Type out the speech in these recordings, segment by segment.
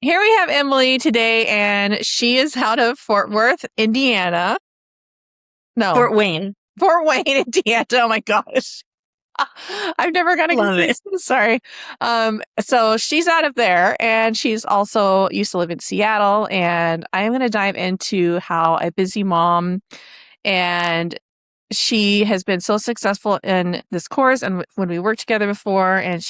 here we have Emily today, and she is out of Fort Worth, Indiana. No, Fort Wayne. Fort Wayne, Indiana. Oh my gosh. I've never got to Love it. Sorry. So she's out of there, and she's also used to live in Seattle. And I'm going to dive into how a busy mom, and she has been so successful in this course. And when we worked together before, and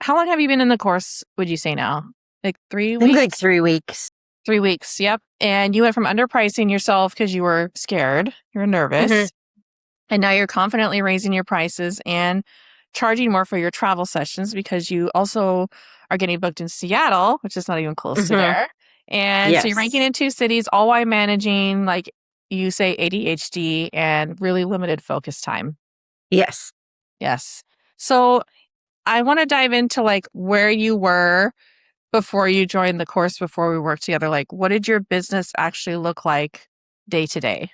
how long have you been in the course, would you say now? Like 3 I think weeks? like 3 weeks. 3 weeks. Yep. And you went from underpricing yourself because you were scared, you were nervous. Mhm. And now you're confidently raising your prices and charging more for your travel sessions because you also are getting booked in Seattle, which is not even close to Mhm. there. And so you're ranking Yes. in 2 cities, all while managing, like you say, ADHD and really limited focus time. Yes. Yes. So I want to dive into like where you were before you joined the course, before we worked together. Like, what did your business actually look like day to day?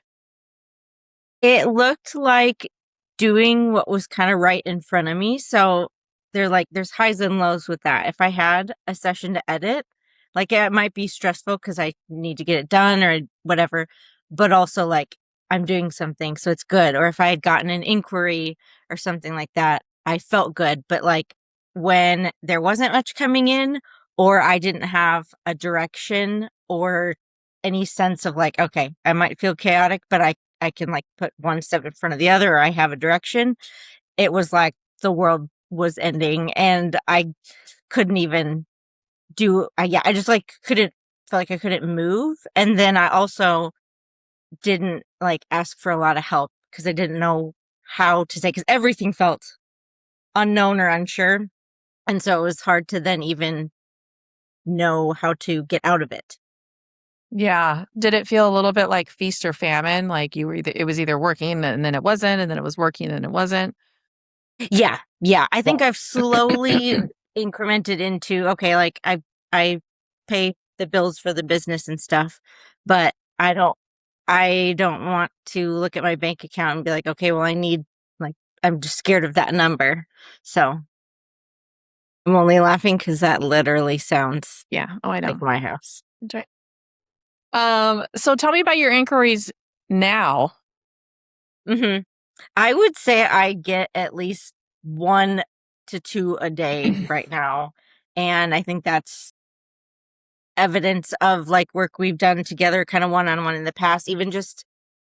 It looked like doing what was kind of right in front of me. So there's highs and lows with that. If I had a session to edit, like it might be stressful because I need to get it done or whatever, but also like I'm doing something, so it's good. Or if I had gotten an inquiry or something like that, I felt good. But like when there wasn't much coming in, or I didn't have a direction or any sense of like, okay, I might feel chaotic, but I can like put one step in front of the other, or I have a direction. It was like the world was ending and I couldn't even I just like couldn't feel like I couldn't move. And then I also didn't like ask for a lot of help because I didn't know how to say, because everything felt unknown or unsure. And so it was hard to then even know how to get out of it. Yeah. Did it feel a little bit like feast or famine? Like it was either working and then it wasn't, and then it was working and it wasn't? Yeah. Yeah. I think Yeah. I've slowly incremented into, okay, like I pay the bills for the business and stuff, but I don't want to look at my bank account and be like, okay, well, like, I'm just scared of that number. So I'm only laughing because that literally sounds Yeah. Oh, I know. like my house. That's right. So tell me about your inquiries now. hmm I would say I get at least 1 to 2 a day right now. And I think that's evidence of like work we've done together, kind of one-on-one in the past, even just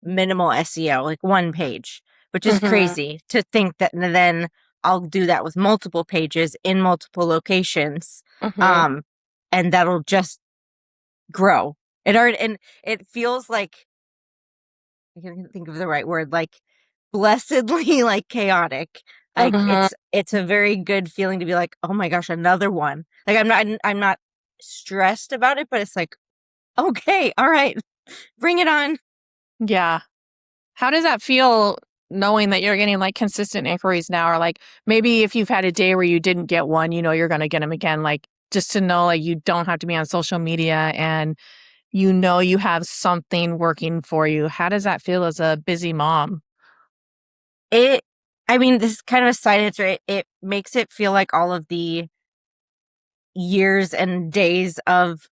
minimal SEO, like 1 page, which is crazy to think that then I'll do that with multiple pages in multiple locations. Mhm. Um, and that'll just grow. And it feels like, I can't think of the right word, like blessedly like chaotic. Like Mhm. it's a very good feeling to be like, oh my gosh, another one. Like I'm not stressed about it, but it's like, okay, all right, bring it on. Yeah. How does that feel knowing that you're getting like consistent inquiries now? Or like maybe if you've had a day where you didn't get one, you know you're going to get them again. Like just to know like you don't have to be on social media and you know you have something working for you. How does that feel as a busy mom? It, I mean, this is kind of a side answer. It makes it feel like all of the years and days of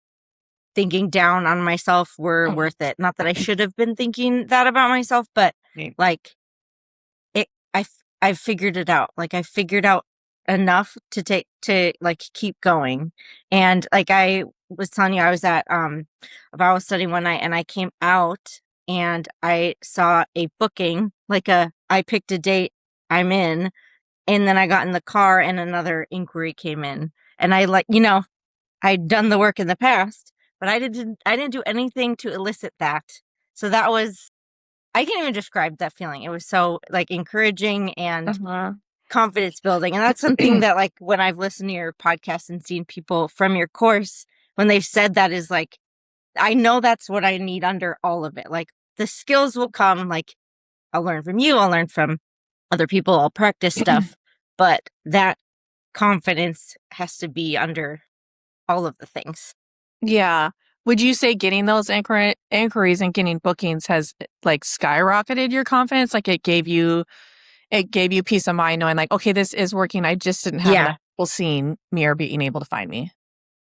thinking down on myself were worth it. Not that I should have been thinking that about myself, but Right. like I've figured it out. Like I figured out enough to like keep going. And like I was telling you, I was at a Bible study one night and I came out and I saw a booking, I picked a date I'm in, and then I got in the car and another inquiry came in. And I like, I'd done the work in the past, but I didn't do anything to elicit that. So that was, I can't even describe that feeling. It was so like encouraging and Uh-huh. confidence building. And that's something that like when I've listened to your podcast and seen people from your course, when they've said that, is like, I know that's what I need under all of it. Like the skills will come, like I'll learn from you, I'll learn from other people, I'll practice stuff, but that confidence has to be under all of the things. Yeah. Would you say getting those inquiries and getting bookings has like skyrocketed your confidence? Like it gave you peace of mind knowing like, okay, this is working. I just didn't have enough Yeah. people seeing me or being able to find me.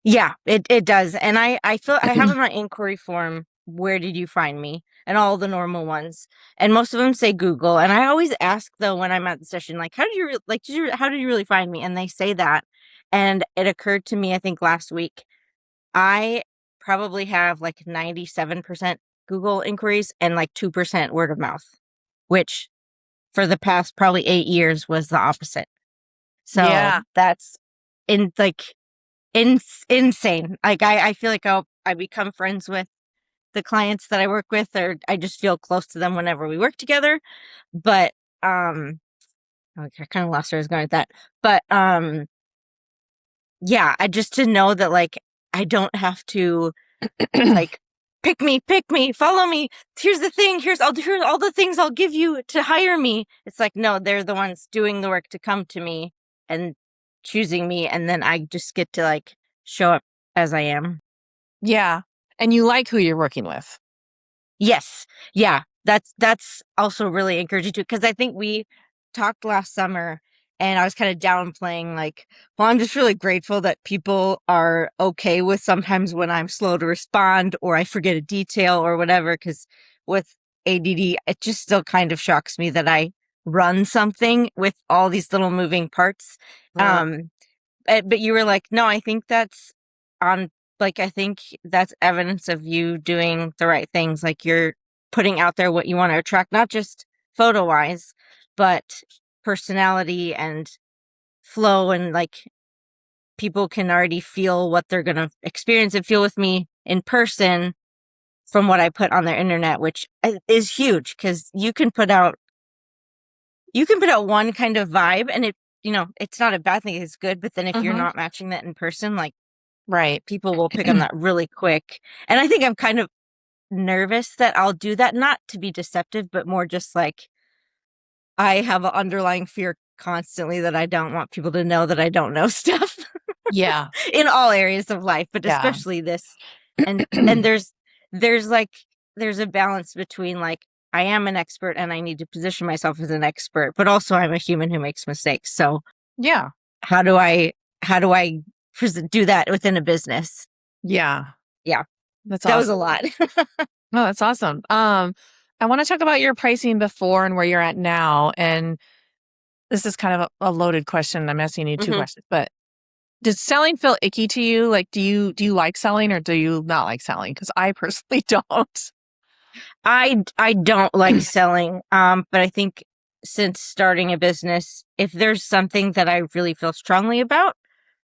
Yeah, it does. And I feel I have in my inquiry form, where did you find me? And all the normal ones. And most of them say Google. And I always ask though when I'm at the session, like, how did you how did you really find me? And they say that. And it occurred to me, I think last week, I probably have like 97% Google inquiries and like 2% word of mouth, which for the past probably 8 years was the opposite. So Yeah. that's in like insane. Like I feel like I become friends with the clients that I work with, or I just feel close to them whenever we work together. But I kind of lost where I was going with that. But yeah, I just to know that like I don't have to like pick me, follow me. Here's the thing. Here's all the things I'll give you to hire me. It's like no, they're the ones doing the work to come to me and choosing me, and then I just get to like show up as I am. Yeah. And you like who you're working with. Yes. Yeah. That's also really encouraging too, because I think we talked last summer and I was kind of downplaying like, well, I'm just really grateful that people are okay with sometimes when I'm slow to respond or I forget a detail or whatever, because with ADD, it just still kind of shocks me that I run something with all these little moving parts. Um, but you were like, no, I think that's on, like, I think that's evidence of you doing the right things. Like you're putting out there what you want to attract, not just photo wise, but personality and flow. And like people can already feel what they're going to experience and feel with me in person from what I put on their internet, which is huge because you can put out one kind of vibe and it's not a bad thing. It's good. But then if you're Mm-hmm. not matching that in person, like Right. people will pick on that really quick. And I think I'm kind of nervous that I'll do that, not to be deceptive, but more just like I have an underlying fear constantly that I don't want people to know that I don't know stuff Yeah. in all areas of life, but Yeah. especially this. And there's like there's a balance between like I am an expert and I need to position myself as an expert, but also I'm a human who makes mistakes. So Yeah. how do I do that within a business? Yeah. Yeah, That's that was awesome. a lot. Oh, that's awesome. I want to talk about your pricing before and where you're at now. And this is kind of a loaded question. I'm asking you two Mhm. questions, but does selling feel icky to you? Like, do you like selling or do you not like selling? Because I personally don't. I don't like selling, but I think since starting a business, if there's something that I really feel strongly about,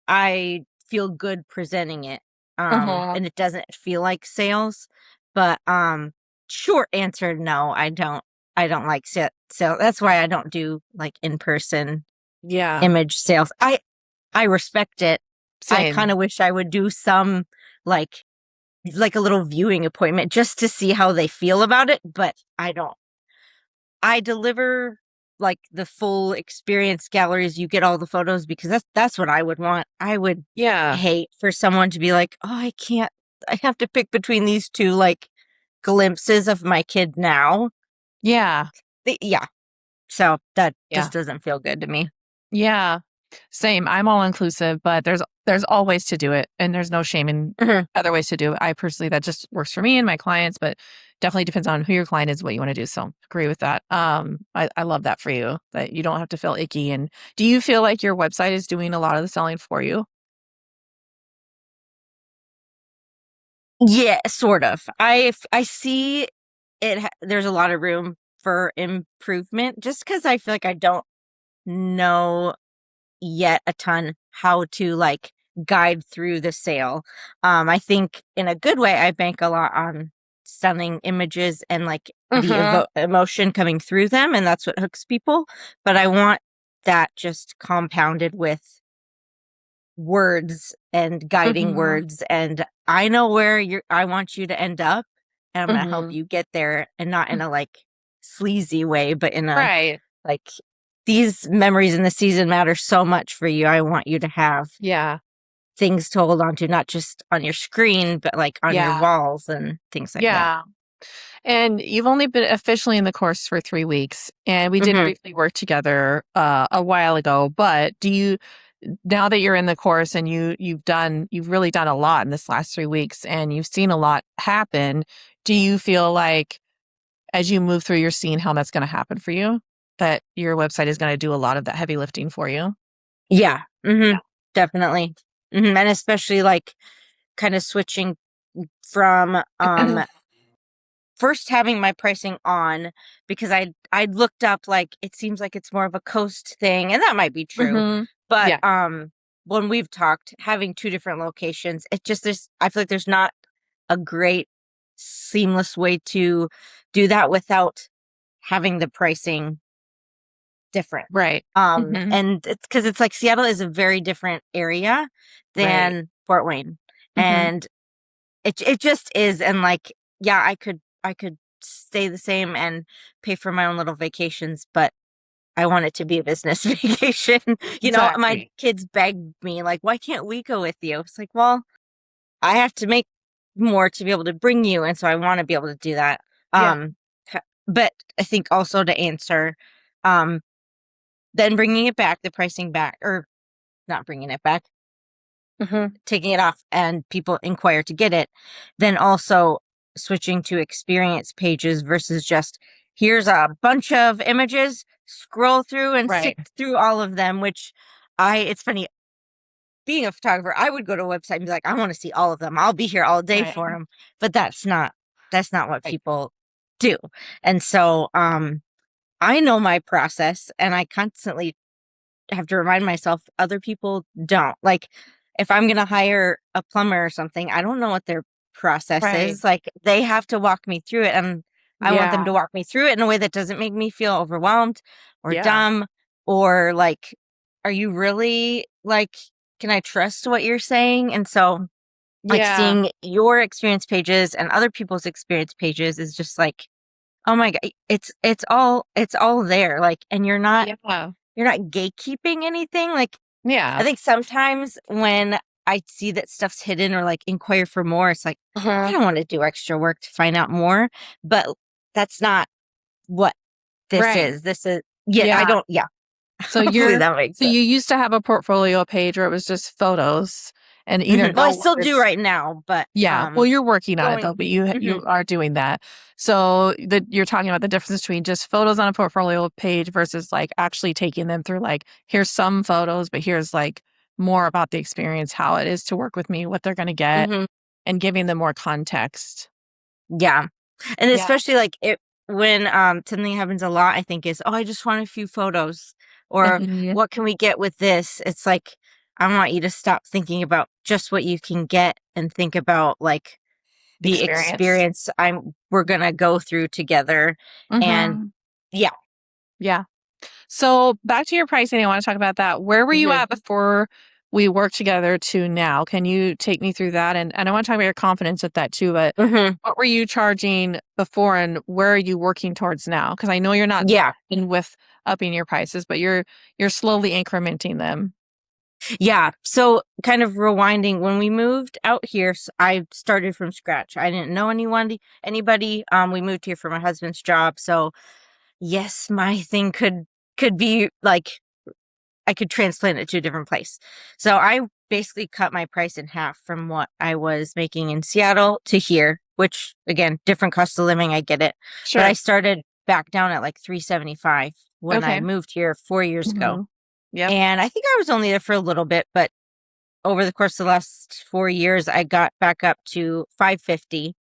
I feel good presenting it. Uh-huh. And it doesn't feel like sales. But short answer, no, I don't. I don't like sale. That's why I don't do like in person Yeah. image sales. I respect it. I kind Same. of wish I would do some like a little viewing appointment just to see how they feel about it, but I don't. I deliver like the full experience galleries. You get all the photos because that's what I would want. I would Yeah. hate for someone to be like, "Oh, I can't. I have to pick between these two like glimpses of my kid now." Yeah. Yeah. So that Yeah. just doesn't feel good to me. Yeah. Same. I'm all inclusive, but there's all ways to do it, and there's no shame in Mhm. other ways to do it. I personally that just works for me and my clients, but definitely depends on who your client is, what you want to do. So agree with that. I love that for you that you don't have to feel icky. And do you feel like your website is doing a lot of the selling for you? Yeah, sort of. I see there's a lot of room for improvement just because I feel like I don't know yet a ton how to like guide through the sale. I think in a good way, I bank a lot on stunning images and like the Uh-huh. emotion coming through them, and that's what hooks people. But I want that just compounded with words and guiding Mhm. words. And I know where I want you to end up, and I'm going to help Mhm. you get there, and not in a like sleazy way, but in a Right. like these memories in the season matter so much for you. I want you to have Yeah. things to hold on to, not just on your screen, but like on your Yeah. walls and things like that. Yeah. And you've only been officially in the course for 3 weeks, and we did Hmm. briefly work together a while ago. But now that you're in the course and you've really done a lot in this last 3 weeks and you've seen a lot happen, do you feel like as you move through, you're seeing how that's going to happen for you? That your website is going to do a lot of that heavy lifting for you? Yeah. Definitely. And especially like kind of switching from first having my pricing on, because I'd looked up, like, it seems like it's more of a coast thing, and that might be true. Mhm. But Yeah. when we've talked, having two different locations, it just I feel like there's not a great seamless way to do that without having the pricing different. Right. Mhm. And it's because it's like Seattle is a very different area Right. than Fort Wayne. Mhm. And it just is. And like, yeah, I could stay the same and pay for my own little vacations, but I want it to be a business vacation. My Exactly. kids begged me, like, why can't we go with you? It's like, well, I have to make more to be able to bring you, and so I want to be able to do that. Yeah. Um, but I think also to answer, um, then bringing it back, the pricing back, or not bringing it back, Mhm. taking it off and people inquire to get it, then also switching to experience pages versus just here's a bunch of images, scroll through and Right. sift through all of them, which it's funny, being a photographer, I would go to a website and be like, I want to see all of them. I'll be here all day Right. for them. But that's not what Right. people do. And so I know my process, and I constantly have to remind myself other people don't. Like, if I'm going to hire a plumber or something, I don't know what their process Right. is. Like, they have to walk me through it, and I want them Yeah. to walk me through it in a way that doesn't make me feel overwhelmed or Yeah. dumb, or like, are you really like, can I trust what you're saying? And so like Yeah. seeing your experience pages and other people's experience pages is just like, oh my god, it's all there. Like, and Yeah. you're not gatekeeping anything. Like, I Yeah. think sometimes when I see that stuff's hidden or like inquire for more, it's like, I Uh-huh. don't want to do extra work to find out more. But that's not what this Right. is. This is, yeah, I Yeah. don't, yeah. So Hopefully you're that makes so sense. you used to have a portfolio page where it was just photos and either Well, I know still whether do right now, but yeah, well, you're working on it going, though, but you mhm, you are doing that. So you're talking about the difference between just photos on a portfolio page versus like actually taking them through like here's some photos, but here's like more about the experience, how it is to work with me, what they're going to get, mhm, and giving them more context. yeah. And Yeah. especially like it when something happens a lot, I think is, oh, I just want a few photos, or Mhm. what can we get with this? It's like, I want you to stop thinking about just what you can get and think about like the Experience. experience we're gonna go through together. And Mhm. yeah. Yeah. So back to your pricing, I want to talk about that. Where were you hmm at before we worked together to now? Can you take me through that? And I want to talk about your confidence with that too, but hmm what were you charging before and where are you working towards now? Because I know you're not yeah. in with upping your prices, but you're slowly incrementing them. Yeah. So kind of rewinding, when we moved out here, I started from scratch. I didn't know anybody. We moved here for my husband's job. So yes, my thing could be like, I could transplant it to a different place. So I basically cut my price in half from what I was making in Seattle to here, which again, different cost of living, I get it. But I Sure. started back down at like 375 when I Okay. moved here 4 years ago. Hmm. Yep. And I think I was only there for a little bit, but over the course of the last 4 years, I got back up to 550.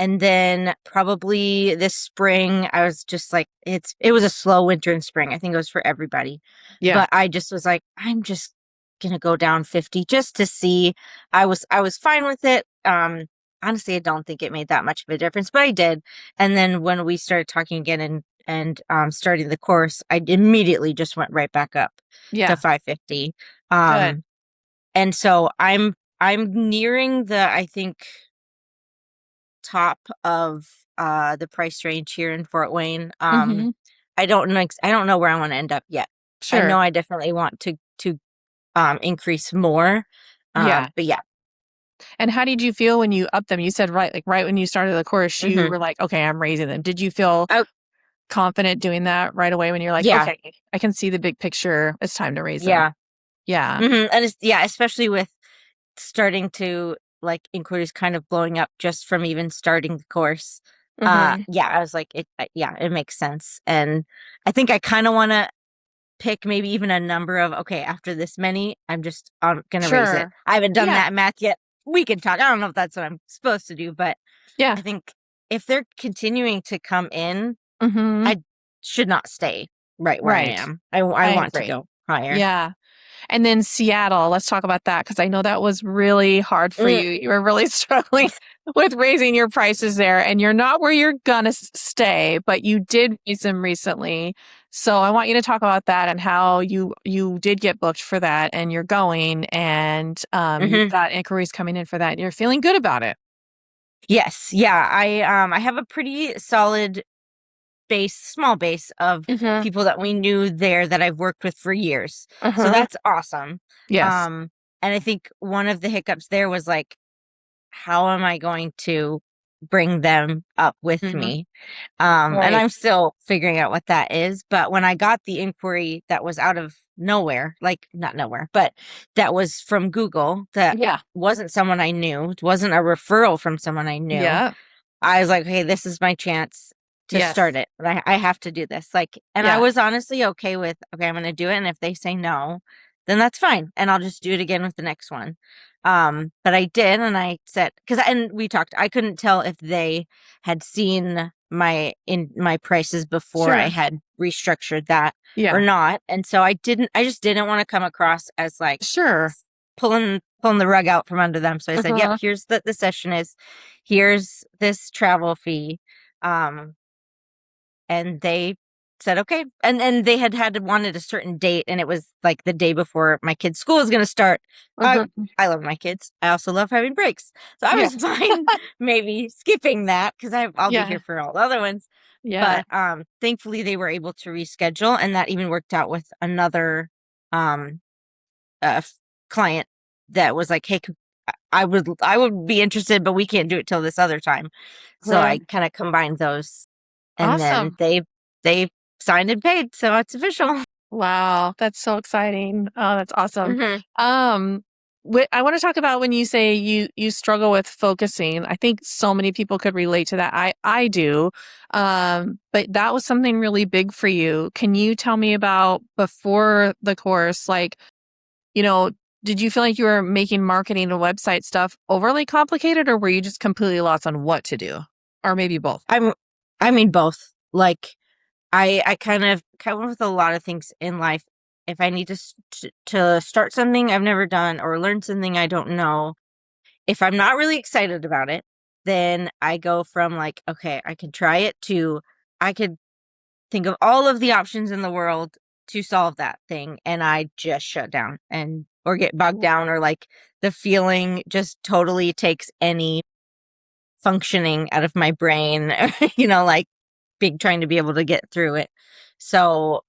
And then probably this spring, I was just like, it was a slow winter and spring. I think it was for everybody. Yeah. But I just was like, I'm just gonna go down 50 just to see. I was fine with it. Honestly, I don't think it made that much of a difference, but I did. And then when we started talking again and starting the course, I immediately just went right back up to Yeah. 550. Good. Um, and so I'm nearing the, I think, top of the price range here in Fort Wayne. Hmm. I don't know where I want to end up yet. I know Sure. I definitely want to increase more. Yeah. But yeah. And how did you feel when you upped them? You said right when you started the course, you hmm were like, okay, I'm raising them. Did you feel Oh, confident doing that right away when you're like, yeah. okay, I can see the big picture. It's time to raise them. Yeah. Yeah. And especially with starting to like inquiries kind of blowing up just from even starting the course. I was like, it makes sense. And I think I kind of want to pick maybe even a number of, okay, after this many, I'm just gonna raise it. Sure. I haven't done Yeah. that math yet. We can talk. I don't know if that's what I'm supposed to do, but Yeah. I think if they're continuing to come in, Mhm. I should not stay right where I Right. am. I I want to agree. go higher. Yeah. And then Seattle, let's talk about that because I know that was really hard for Mm, you. You were really struggling with raising your prices there, and you're not where you're gonna stay, but you did raise them recently. So I want you to talk about that and how you did get booked for that, and you're going, and you've mhm. got inquiries coming in for that, and you're feeling good about it. Yes, yeah. I have a pretty solid small base of Mhm. people that we knew there that I've worked with for years. So Mhm. that's awesome. Yes. Um, and I think one of the hiccups there was like, how am I going to bring them up with Mhm. me? And Right. I'm still figuring out what that is. But when I got the inquiry that was out of nowhere, like not nowhere, but that was from Google, that Yeah. wasn't someone I knew, it wasn't a referral from someone I knew. Yeah. I was like, "Hey, this is my chance to Yes. start it, but I have to do this." Like, and I Yeah. was honestly okay with, "Okay, I'm gonna do it, and if they say no, then that's fine, and I'll just do it again with the next one." But I did, and I said, and we talked, I couldn't tell if they had seen my prices before I Sure. had restructured that or Yeah. not, and so I just didn't wanna come across as, like, Sure. pulling the rug out from under them. So I said, "Yep, Mhm. here's the session is. Here's this travel fee." Um, and they said, "Okay." And they had wanted a certain date, and it was like the day before my kid's school is going to start. I Mhm. I love my kids. I also love having breaks, so I was Yes. fine maybe skipping that because I'll be Yeah. here for all the other ones. Yeah. But thankfully they were able to reschedule, and that even worked out with another um client that was like, "Hey, I would be interested, but we can't do it till this other time." So Uh, I kind of combined those, and then awesome. they signed and paid, so it's official. Wow, that's so exciting. Oh, that's awesome. Mhm. Um, I want to talk about when you say you struggle with focusing. I think so many people could relate to that. I do. But that was something really big for you. Can you tell me about before the course, like, you know, did you feel like you were making marketing and website stuff overly complicated, or were you just completely lost on what to do? Or maybe both? I'm I mean both. Like I kind of with a lot of things in life. If I need to start something I've never done or learn something I don't know, if I'm not really excited about it, then I go from like, okay, I can try it to I could think of all of the options in the world to solve that thing, and I just shut down and or get bogged down, or like the feeling just totally takes any functioning out of my brain, like big trying to be able to get through it. So,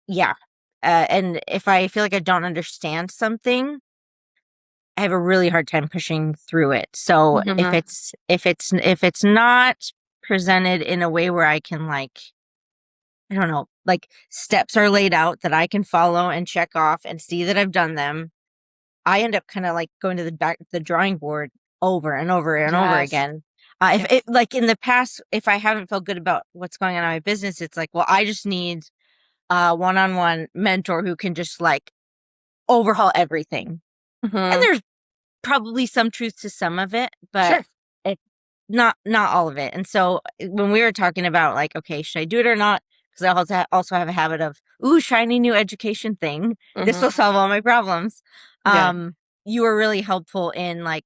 yeah. And if I feel like I don't understand something, I have a really hard time pushing through it. So Mhm. if it's not presented in a way where I can like, I don't know, like steps are laid out that I can follow and check off and see that I've done them, I end up kind of like going to the drawing board over and over and over Yes. again. If Yes. it like in the past, if I haven't felt good about what's going on in my business, it's like, well, I just need a one-on-one mentor who can just like overhaul everything. And Mhm. there's probably some truth to some of it, but Sure. it not all of it. And so when we were talking about like, okay, should I do it or not? Because I also have a habit of, ooh, shiny new education thing. This Mhm. will solve all my problems. Yeah. You were really helpful in like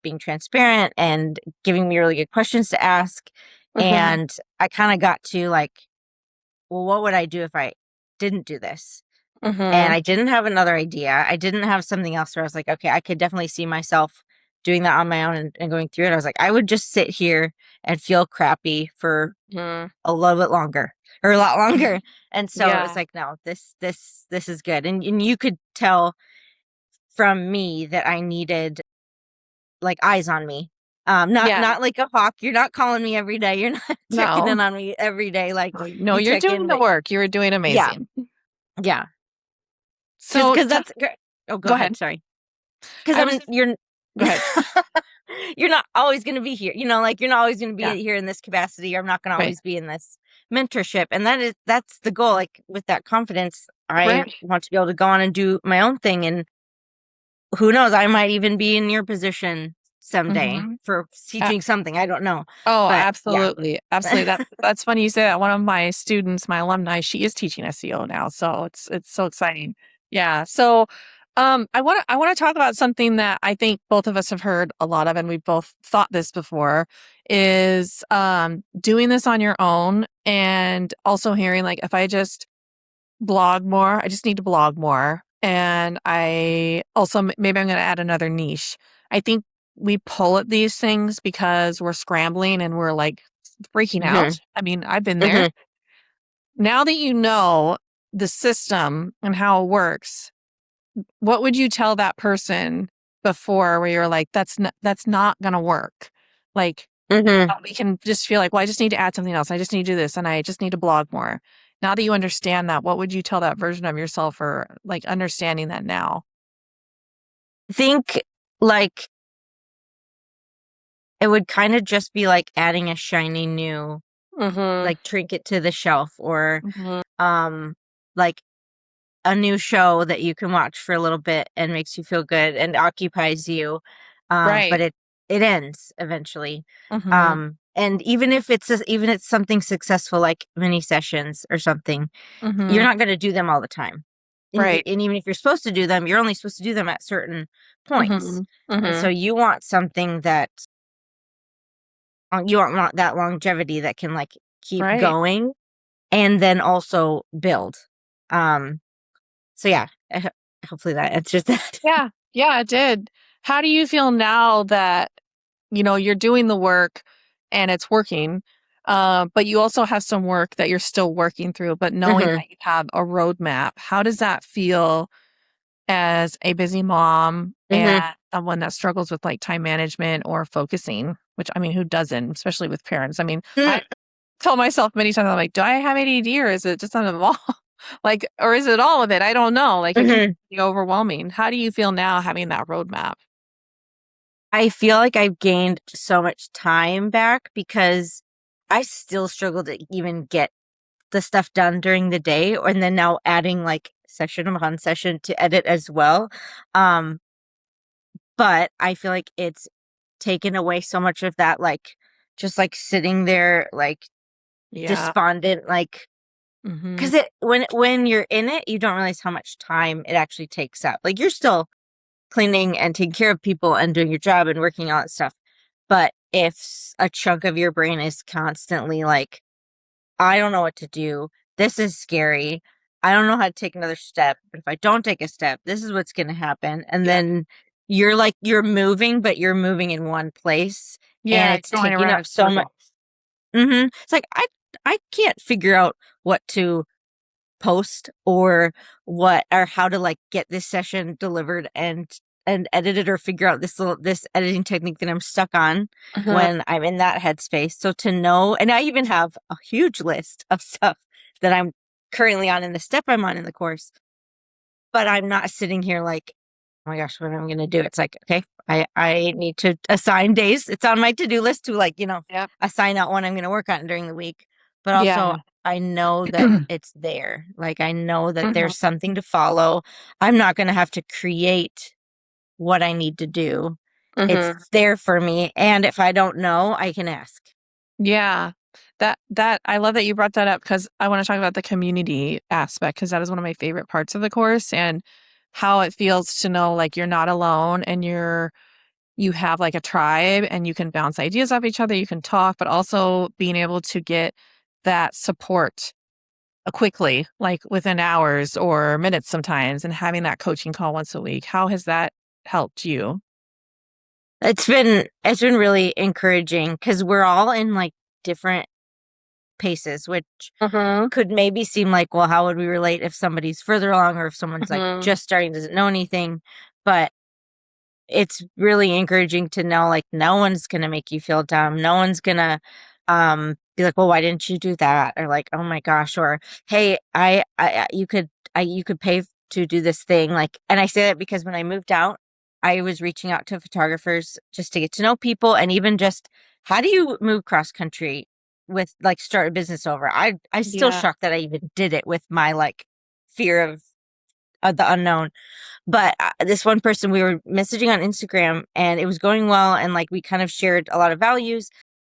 being transparent and giving me really good questions to ask. Mhm. And I kind of got to like, well, what would I do if I didn't do this? And Mhm. I didn't have another idea. I didn't have something else where I was like, okay, I could definitely see myself doing that on my own and going through it. I was like, I would just sit here and feel crappy for Mhm. a little bit longer or a lot longer. And so it was Yeah. like, no, this is good. And you could tell from me that I needed like eyes on me. Yeah. Not like a hawk. You're not calling me every day. You're not checking in No. on me every day like No, you you're check doing in, the but work. You're doing yeah. amazing. Yeah. So Because that's oh, go go ahead. ahead. Sorry. Because I was you're Go ahead. you're not always going to be here. Like you're not always going to be Yeah. here in this capacity. Or I'm not going to Right. always be in this mentorship, and that's the goal. Like with that confidence, I Right. want to be able to go on and do my own thing, and who knows, I might even be in your position someday Mm-hmm. for teaching something. I don't know, Oh, but yeah. absolutely. Absolutely. That's funny you say that. One of my students, my alumni, she is teaching SEO now. So it's so exciting. Yeah. So I want to talk about something that I think both of us have heard a lot of, and we've both thought this before, is doing this on your own, and also hearing like, if I just blog more, I just need to blog more. And I also maybe I'm going to add another niche. I think we pull at these things because we're scrambling and we're like freaking Hmm. out. I mean, I've been there. Hmm. Now that you know the system and how it works, what would you tell that person before, where you're like, that's not going to work? Like, Hmm. we can just feel like, well, I just need to add something else. I just need to do this, and I just need to blog more. Now that you understand that, what would you tell that version of yourself, or like understanding that now? Think like it would kind of just be like adding a shiny new Mm-hmm. like trinket to the shelf, or Mm-hmm. like a new show that you can watch for a little bit and makes you feel good and occupies you, Right. but it ends eventually. Mm-hmm. And even it's something successful like mini sessions or something, you're Mm-hmm. not going to do them all the time. Right. And even if you're supposed to do them, you're only supposed to do them at certain points. Mm-hmm. And so Mm-hmm. you want something that you want that longevity that can like keep Right. going and then also build. Um, so yeah, hopefully that answers that. Yeah. Yeah, it did. How do you feel now that, you're doing the work and it's working, but you also have some work that you're still working through, but knowing Hmm. that you have a roadmap, how does that feel as a busy mom Hmm. and someone that struggles with like time management or focusing? Which, I mean, who doesn't, especially with parents? I mean, I tell myself many times, I'm like, do I have ADD, or is it just some of them all? Like, or is it all of it? I don't know. Like, it can Hmm. be overwhelming. How do you feel now having that roadmap? I feel like I've gained so much time back because I still struggle to even get the stuff done during the day, and then now adding like session upon session to edit as well. Um, but I feel like it's taken away so much of that, like just like sitting there like Yeah. despondent, like Mm-hmm. because it when you're in it, you don't realize how much time it actually takes up. Like you're still cleaning and taking care of people and doing your job and working all that stuff. But if a chunk of your brain is constantly like, I don't know what to do, this is scary, I don't know how to take another step, but if I don't take a step, this is what's going to happen. And Yeah. then you're like, you're moving, but you're moving in one place and Yeah. it's Going taking around up in so much. circles. It's like, I can't figure out what to post or how to like get this session delivered and edited, or figure out this editing technique that I'm stuck on Uh-huh. when I'm in that headspace. So to know, and I even have a huge list of stuff that I'm currently on in the step I'm on in the course, but I'm not sitting here like, oh my gosh, what am I going to do? It's like, okay, I need to assign days. It's on my to-do list to like, Yep. assign out when I'm going to work on it during the week. But also Yeah. I know that it's there. Like I know that Mhm. there's something to follow. I'm not going to have to create what I need to do. It's Mhm. there for me. And if I don't know, I can ask. Yeah. That I love that you brought that up, because I want to talk about the community aspect, because that is one of my favorite parts of the course, and how it feels to know like you're not alone, and you have like a tribe, and you can bounce ideas off each other, you can talk, but also being able to get that support quickly, like within hours or minutes sometimes, and having that coaching call once a week. How has that helped you? It's been really encouraging because we're all in like different paces, which Mhm. could maybe seem like, well, how would we relate if somebody's further along or if someone's like Mhm. just starting, doesn't know anything? But it's really encouraging to know like no one's gonna make you feel dumb. No one's gonna be like, well, why didn't you do that? Or like, oh my gosh, or hey, you could pay to do this thing. Like, and I say that because when I moved out, I was reaching out to photographers just to get to know people, and even just how do you move cross country with like start a business over? I still Yeah. shocked that I even did it with my like fear of the unknown. But this one person, we were messaging on Instagram and it was going well, and like we kind of shared a lot of values.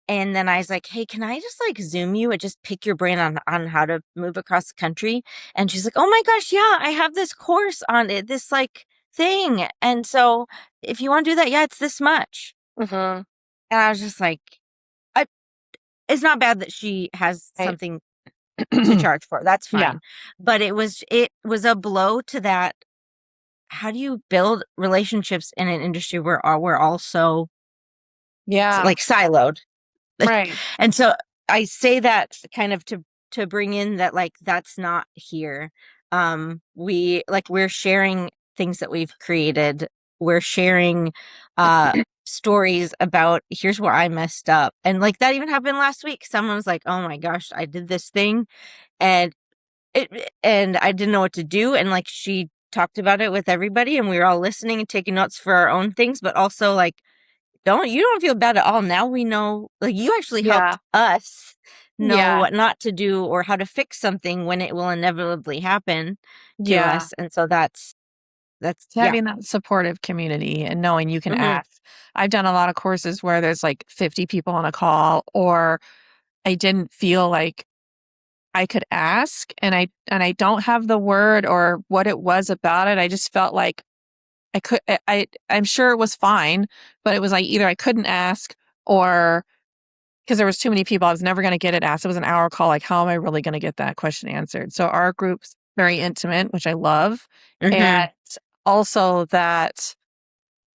And then I was like, "Hey, can I just like Zoom you and just pick your brain on how to move across the country?" And she's like, "Oh my gosh, yeah, I have this course on it, this like thing. And so if you want to do that, yeah, it's this much." Mm-hmm. And I was just like, I, it's not bad that she has Right. something to charge for. That's Yeah. fine. But it was a blow to that. How do you build relationships in an industry where we're all so Yeah. like siloed? Right. And so I say that kind of to bring in that like that's not here. We're sharing things that we've created. We're sharing stories about here's where I messed up. And like that even happened last week. Someone was like, "Oh my gosh, I did this thing and and I didn't know what to do." And like she talked about it with everybody and we were all listening and taking notes for our own things, but also like don't feel bad at all. Now we know, like, you actually Yeah. helped us know Yeah. what not to do or how to fix something when it will inevitably happen to Yeah. us. And so that's It's yeah. having that supportive community and knowing you can Mhm. ask. I've done a lot of courses where there's like 50 people on a call, or I didn't feel like I could ask, and I don't have the word or what it was about it. I just felt like I could I'm sure it was fine, but it was like either I couldn't ask, or because there was too many people, I was never going to get it asked. It was an hour call. Like, how am I really going to get that question answered? So our group's very intimate, which I love. And Mhm. also that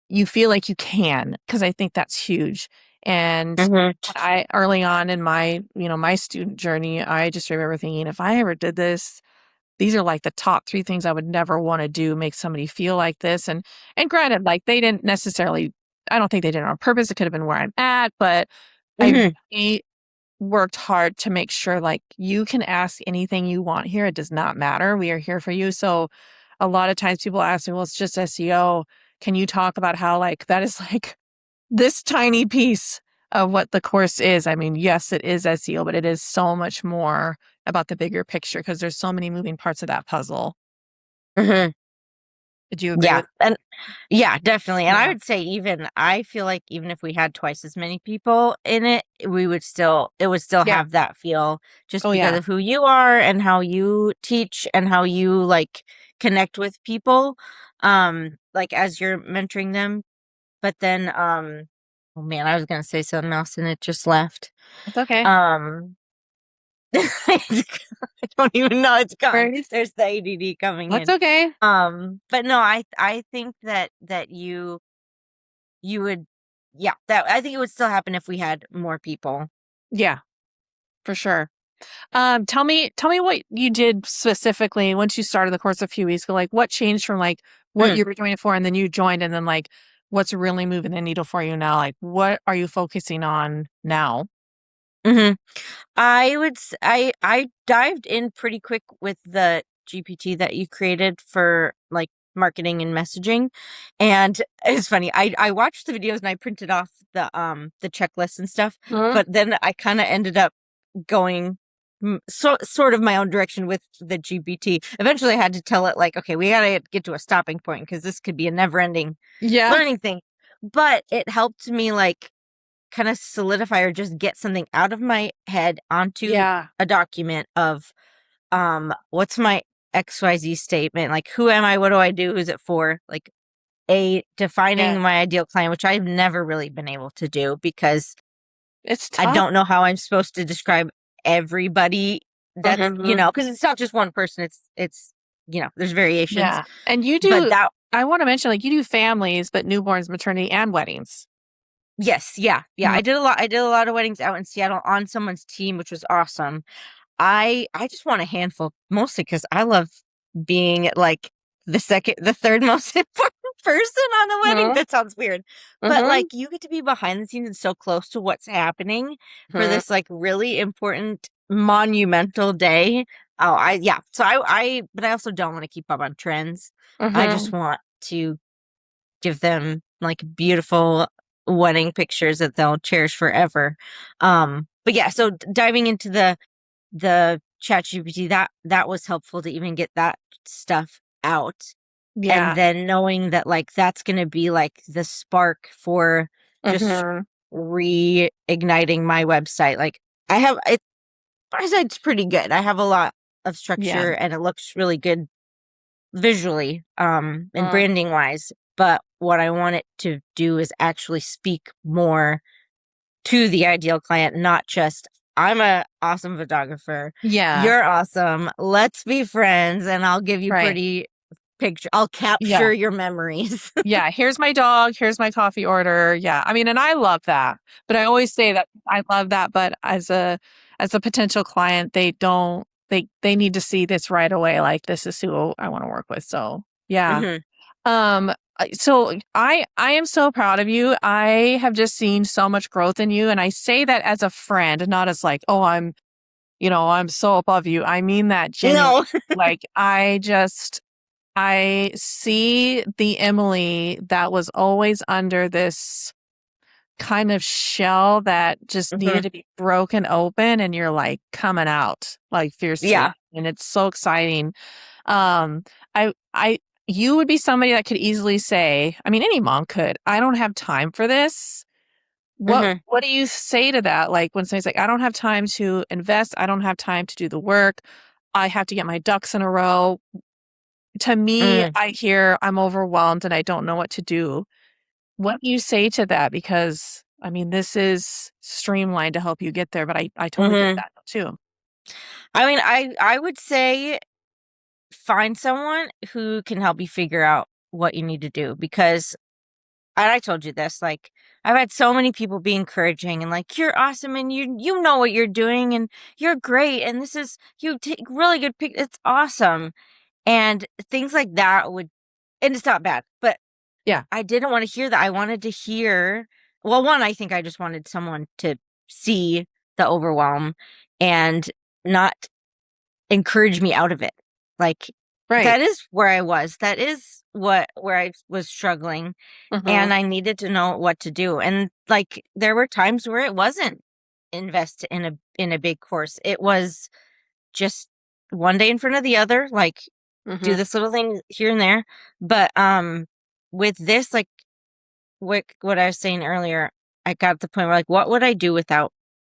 you feel like you can, because I think that's huge. And Mhm. I early on in my, my student journey, I just remember thinking, if I ever did this, these are like the top three things I would never want to do, make somebody feel like this. And granted, like they didn't necessarily, I don't think they did it on purpose. It could have been where I'm at, but I Mhm. really worked hard to make sure like you can ask anything you want here. It does not matter. We are here for you. So a lot of times people ask me, well, it's just SEO. Can you talk about how like that is like this tiny piece of what the course is? I mean, yes, it is SEO, but it is so much more about the bigger picture because there's so many moving parts of that puzzle. Mhm. Did you agree Yeah. with? And yeah, definitely. And I Yeah. would say even I feel like even if we had twice as many people in it, it would still Yeah. have that feel just Oh because yeah. of who you are and how you teach and how you like connect with people like as you're mentoring them. But then oh man, I was going to say something else and it just left. It's okay. Um I don't even know it's gone. Right. There's the ADD coming That's in. okay. But no, I think that you would, yeah, that I think it would still happen if we had more people. Yeah, for sure. Tell me what you did specifically once you started the course a few weeks ago. Like what changed from like what Mm, you were doing it for and then you joined, and then like what's really moving the needle for you now? Like what are you focusing on now? hmm I dived in pretty quick with the GPT that you created for like marketing and messaging, and it's funny. I watched the videos and I printed off the checklist and stuff, Mhm. but then I kind of ended up going sort of my own direction with the GPT. Eventually, I had to tell it like, okay, we gotta get to a stopping point because this could be a never ending Yeah. learning thing. But it helped me like kind of solidify or just get something out of my head onto Yeah. a document of what's my XYZ statement, like who am I, what do I do, who's it for, like a Yeah. defining my ideal client, which I've never really been able to do because It's I tough. don't know how I'm supposed to describe everybody that's, Mhm. because it's not just one person, it's there's variations. Yeah. And you But do, that I want to mention like you do families, but newborns, maternity, and weddings. yes, yeah, yeah. Mhm. I did a lot of weddings out in Seattle on someone's team, which was awesome. I just want a handful, mostly because I love being like the third most important person on the wedding. Mhm. That sounds weird, but Mhm. like you get to be behind the scenes and so close to what's happening for Mhm. this like really important monumental day. Oh, yeah. So but I also don't want to keep up on trends. I just Mhm. want to give them like beautiful wedding pictures that they'll cherish forever. But yeah, so diving into the ChatGPT, that was helpful to even get that stuff out. And Yeah. then knowing that like that's going to be like the spark for just Mhm. reigniting my website. Like I have it, my site's pretty good. I have a lot of Yeah. structure and it looks really good visually, and Mm. branding wise. But what I want it to do is actually speak more to the ideal client, not just I'm a awesome photographer. Yeah. You're awesome. Let's be friends and I'll give you Right. pretty picture. I'll Yeah. capture your memories. Yeah, here's my dog, here's my coffee order. Yeah. I mean, and I love that. But I always say that I love that, but as a potential client, they need to see this right away like this is who I want to work with. So, yeah. Hmm. So I am so proud of you. I have just seen so much growth in you, and I say that as a friend, not as like, oh, I'm so above you. I mean that genuinely. No. Like I see the Emily that was always under this kind of shell that just Hmm. needed to be broken open, and you're like coming out like Yeah. fiercely, and it's so exciting. Um, I you would be somebody that could easily say, I mean, any mom could, I don't have time for this. Hmm. What do you say to that? Like when somebody's like, I don't have time to invest, I don't have time to do the work, I have to get my ducks in a row. To me, Hmm. I hear I'm overwhelmed and I don't know what to do. What do you say to that? Because I mean, this is streamlined to help you get there, but I totally get Hmm. that too. I mean, I would say find someone who can help you figure out what you need to do because and I told you this, like I've had so many people be encouraging and like you're awesome and you know what you're doing and you're great and this is you take really good pic. It's awesome and things like that would and it's not bad, but Yeah. I didn't want to hear that. I wanted to hear. Well, one, I think I just wanted someone to see the overwhelm and not encourage me out of it. Like Right. that is where I was. That is where I was struggling Hmm. and I needed to know what to do. And like there were times where it wasn't invest in a big course. It was just one day in front of the other, like do Hmm. this little thing here and there. But with this, like what I was saying earlier, I got to the point where like what would I do without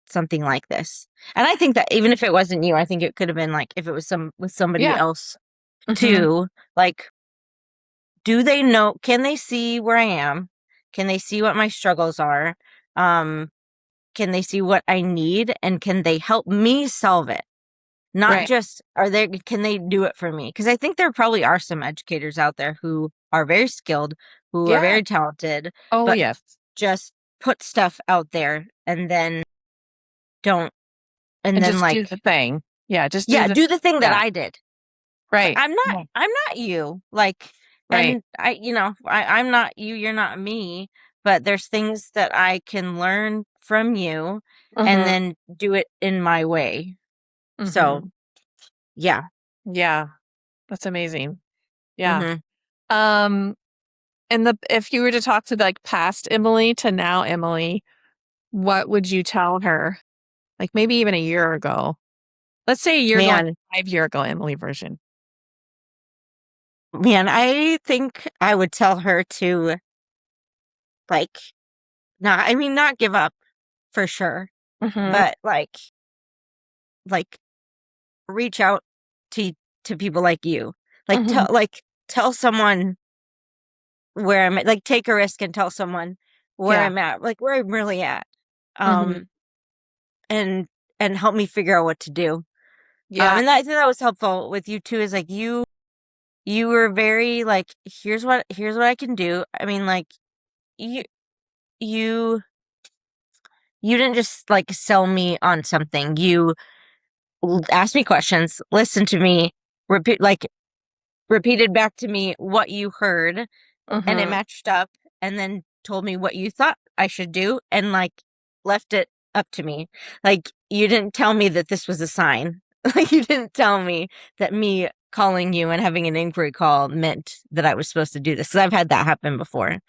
something like this? And I think that even if it wasn't you, I think it could have been like if it was somebody Yeah. else Hmm. too, like do they know can they see where I am? Can they see what my struggles are? Um, can they see what I need and can they help me solve it? Not Right. just are they can they do it for me? Because I think there probably are some educators out there who are very skilled, who are Yeah. very talented, Oh, but yes. just put stuff out there and then don't and And then just do like the thing. Yeah. Just do yeah, the, do the thing that yeah. I did. Like Right. Yeah. I'm not you. Like Right. and I I'm not you, you're not me, but there's things that I can learn from you and Hmm. then do it in my way. So, Hmm. yeah. Yeah. That's amazing. Yeah. Mhm. Um, and if you were to talk to like past Emily to now Emily, what would you tell her? Like maybe even a year ago. Let's say a year ago and Man, 5 year ago Emily version. man, I think I would tell her to like not give up for sure, Hmm. but like reach out to people like you. Hmm. Tell someone where I'm at, like take a risk and tell someone where Yeah. I'm at, like where I'm really at. Hmm. Um and help me figure out what to do. Yeah. And I think that was helpful with you too, is like you were very like, here's what I can do. I mean, like you you you didn't just like sell me on something. You asked me questions, listened to me, repeated back to me what you heard and it Hmm. matched up and then told me what you thought I should do and like left it up to me. Like you didn't tell me that this was a sign. Like, you didn't tell me that me calling you and having an inquiry call meant that I was supposed to do this. 'Cause I've had that happen before.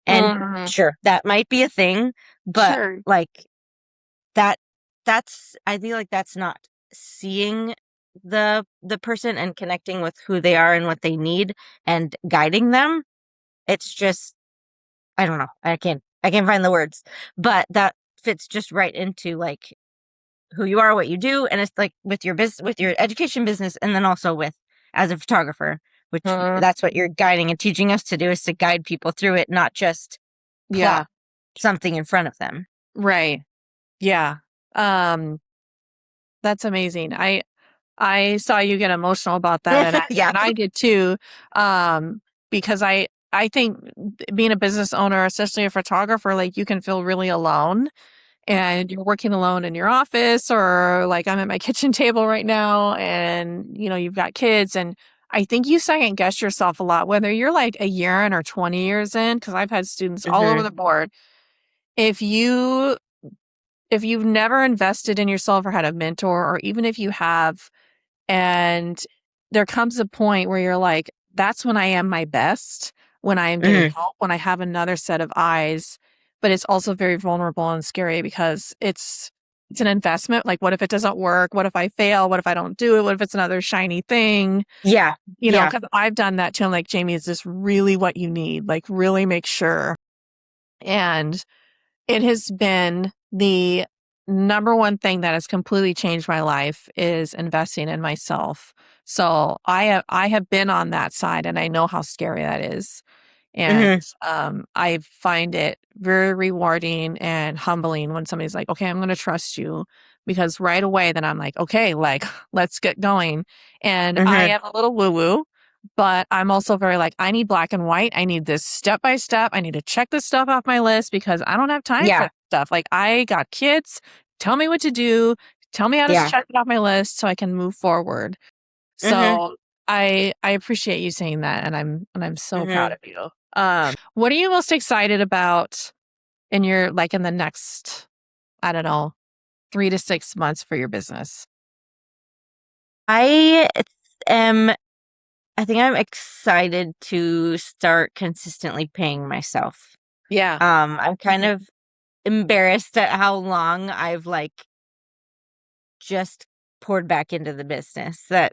And Mhm. sure, that might be a thing, but Sure. like that that's I feel like that's not seeing the person and connecting with who they are and what they need and guiding them. It's just, I don't know. I can't find the words. But that fits just right into like who you are, what you do, and it's like with your business, with your education business, and then also with as a photographer, which Mhm. that's what you're guiding and teaching us to do, is to guide people through it, not just plop Yeah. something in front of them. Right. Yeah. Um, that's amazing. I saw you get emotional about that, and I Yeah. and I did too, because I think being a business owner, especially a photographer, like, you can feel really alone, and you're working alone in your office, or, like, I'm at my kitchen table right now, and, you've got kids, and I think you second guess yourself a lot, whether you're, like, a year in or 20 years in, because 'cause I've had students all over Hmm. the board. If you if you've never invested in yourself or had a mentor, or even if you have, and there comes a point where you're like, that's when I am my best, when I am getting Hmm. help, when I have another set of eyes. But it's also very vulnerable and scary because it's an investment. Like, what if it doesn't work? What if I fail? What if I don't do it? What if it's another shiny thing? Yeah. Yeah. Because I've done that too. I'm like, Jamie, is this really what you need? Like, really make sure. And it has been the number one thing that has completely changed my life is investing in myself. So I have been on that side, and I know how scary that is. And Hmm. I find it very rewarding and humbling when somebody's like, okay, I'm going to trust you, because right away then I'm like, okay, like, let's get going. And I Hmm. am a little woo woo, but I'm also very like, I need black and white. I need this step by step. I need to check this stuff off my list because I don't have time for Yeah. stuff. Like, I got kids. Tell me what to do. Tell me how to Yeah. check it off my list so I can move forward. Hmm. So I appreciate you saying that, and I'm so proud Hmm. of you. What are you most excited about in your like in the next, I don't know, 3 to 6 months for your business? I am, I think I'm excited to start consistently paying myself. Yeah. I'm kind of embarrassed at how long I've like just poured back into the business. That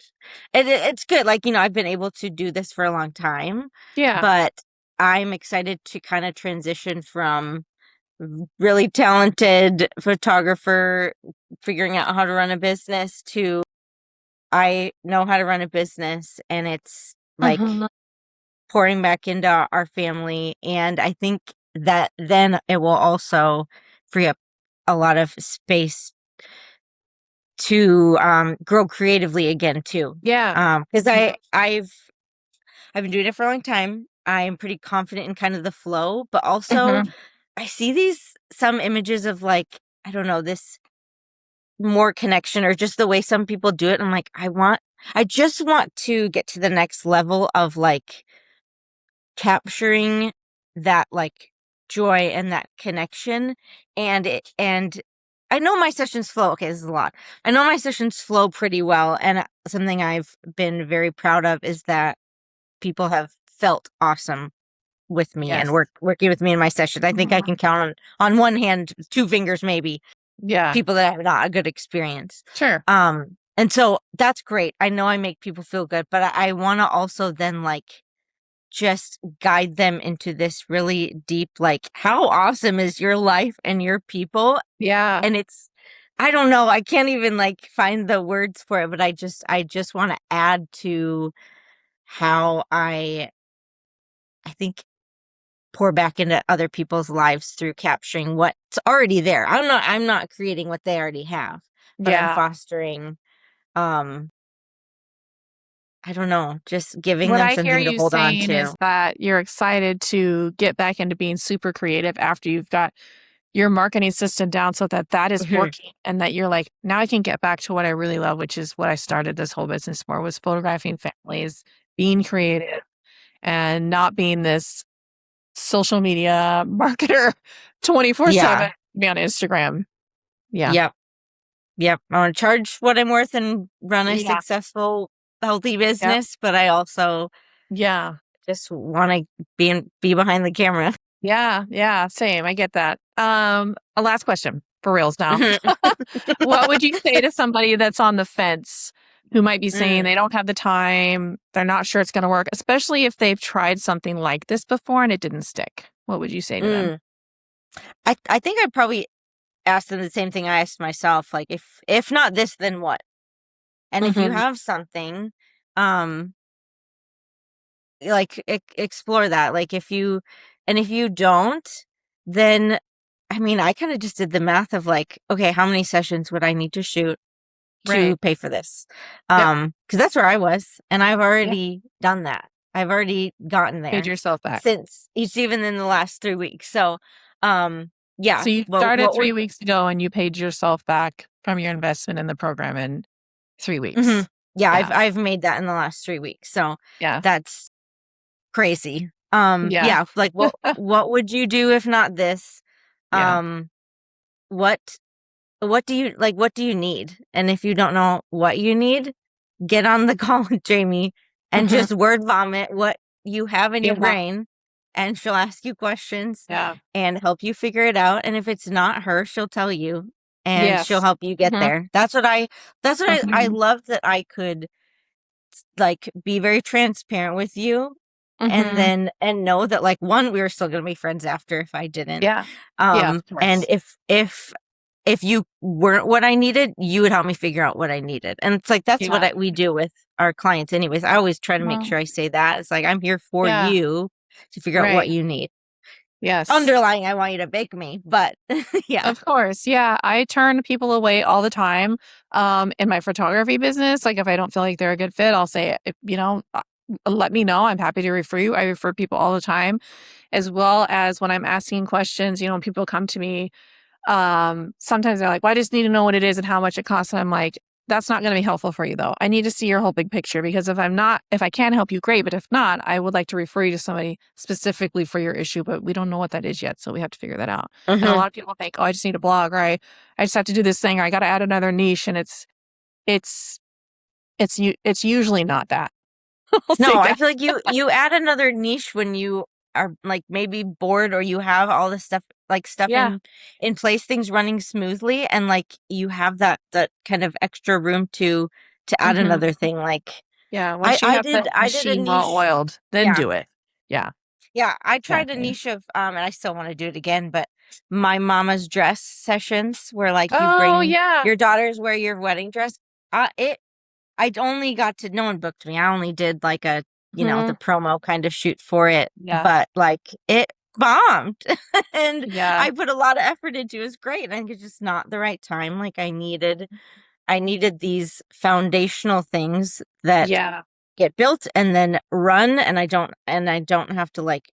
it's good. Like, I've been able to do this for a long time, Yeah. but I'm excited to kind of transition from really talented photographer figuring out how to run a business to I know how to run a business, and it's like Mhm. pouring back into our family. And I think that then it will also free up a lot of space to grow creatively again too. Yeah. Because I've been doing it for a long time. I'm pretty confident in kind of the flow, but also Mhm. I see these some images of like, I don't know, this more connection or just the way some people do it. I'm like, I just want to get to the next level of like capturing that like joy and that connection. And I know my sessions flow. Okay, this is a lot. I know my sessions flow pretty well, and something I've been very proud of is that people have felt awesome with me and Yes. working with me in my sessions. I think I Mhm. can count on one hand, two fingers maybe, Yeah. people that have not a good experience. Sure. And so that's great. I know I make people feel good, but I want to also then like just guide them into this really deep, like, how awesome is your life and your people? Yeah. And I don't know, I can't even like find the words for it, but I just want to add to how I think pour back into other people's lives through capturing what's already there. I'm not creating what they already have, but I'm Yeah. fostering, um I don't know, just giving What them I hear something to you hold on saying is to. that you're excited to get back into being super creative after you've got your marketing system down so that that is Mhm. working, and that you're like, now I can get back to what I really love, which is what I started this whole business for, was photographing families, being creative, and not being this social media marketer 24/7 Yeah. be on Instagram. Yeah. Yep. Yep. I want to charge what I'm worth and run a Yeah. successful, healthy Yep. business, but I also Yeah. just want to be behind the camera. Yeah. Yeah. Same. I get that. A last question for reals now. What would you say to somebody that's on the fence who might be saying Mm, they don't have the time, they're not sure it's going to work, especially if they've tried something like this before and it didn't stick? What would you say to them? mm. I think I'd probably ask them the same thing I asked myself, like if not this, then what? And if you Mhm. have something, um, like explore that. Like if you don't, then I mean, I kind of just did the math of like, okay, how many sessions would I need to shoot to Right. pay for this? Yep. Because that's where I was, and I've Yeah. already done that. I've already gotten Paid there yourself back. since it's even in the last 3 weeks. So, yeah. So you Well, started what would 3 weeks ago and you paid yourself back from your investment in the program in 3 mhm. weeks. Yeah, Yeah. I've made that in the last 3 weeks. So Yeah. that's crazy. Yeah. Yeah, like what would you do if not this? Yeah. Um, what what do you like? What do you need? And if you don't know what you need, get on the call with Jamie and Mhm. just word vomit what you have in your Yeah. brain, and she'll ask you questions Yeah. and help you figure it out. And if it's not her, she'll tell you and she'll Yes. help you get Mhm. there. That's what I Mhm. love that I could like be very transparent with you and Mhm. then and know that like one we were still going to be friends after if I didn't Yeah. Yeah, of and course. if you weren't what I needed, you would help me figure out what I needed. And it's like that's what Yeah. we do with our clients anyways. I always try to make Mhm. sure I say that. It's like I'm here for Yeah. you to figure out what Right. you need. Yes. Underlying I want you to bake me, but yeah. Of course. Yeah. I turn people away all the time in my photography business. Like if I don't feel like they're a good fit, I'll say, let me know. I'm happy to refer you. I refer people all the time, as well as when I'm asking questions, when people come to me. Sometimes they're like, well, I just need to know what it is and how much it costs. And I'm like, that's not going to be helpful for you though. I need to see your whole big picture because if I can help you, great. But if not, I would like to refer you to somebody specifically for your issue, but we don't know what that is yet. So we have to figure that out. And a Mhm. lot of people think, oh, I just need a blog or I just have to do this thing or I got to add another niche. And it's, it's usually not that. I'll No, say I that. feel like you add another niche when you are like maybe bored or you have all this stuff Yeah. in place, things running smoothly, and like you have that kind of extra room to add Hmm. another thing. Like Yeah. Once you have the I did a machine well niche. oiled, then Yeah. do it. Yeah. Yeah, I tried a Exactly. niche of and I still want to do it again, but my mama's dress sessions where like you Oh, bring yeah. your daughters wear your wedding dress. It I only got to no one booked me. I only did like the Mhm. promo kind of shoot for it, Yeah. but like it bombed. And Yeah. I put a lot of effort into it. It was great. I think it's just not the right time. Like I needed these foundational things that Yeah. get built and then run and I don't have to like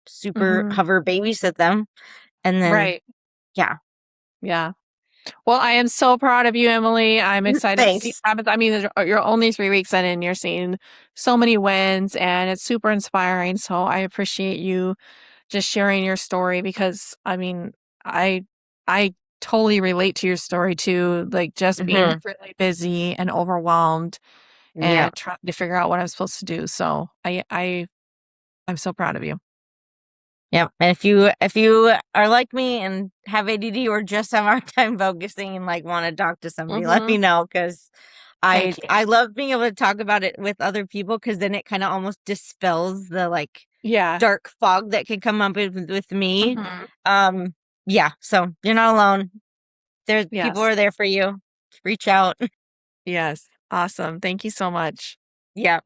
super Mhm. hover babysit them. And then Right. yeah. Yeah. Well, I am so proud of you, Emily. I'm excited to see Thanks. what happens. I mean, you're only 3 weeks in and you're seeing so many wins and it's super inspiring. So I appreciate you just sharing your story because I mean, I I totally relate to your story too, like just being Hmm. really busy and overwhelmed Yeah. and trying to figure out what I'm supposed to do. So I'm so proud of you. Yep. And if you are like me and have ADD or just have a hard time focusing and like want to talk to somebody, let me Mhm. know because Thank you. I love being able to talk about it with other people because then it kind of almost dispels the like Yeah. dark fog that can come up with me. Mhm. Um yeah, so you're not alone. There's people Yes. are there for you. Reach out. Yes. Awesome. Thank you so much. Yeah.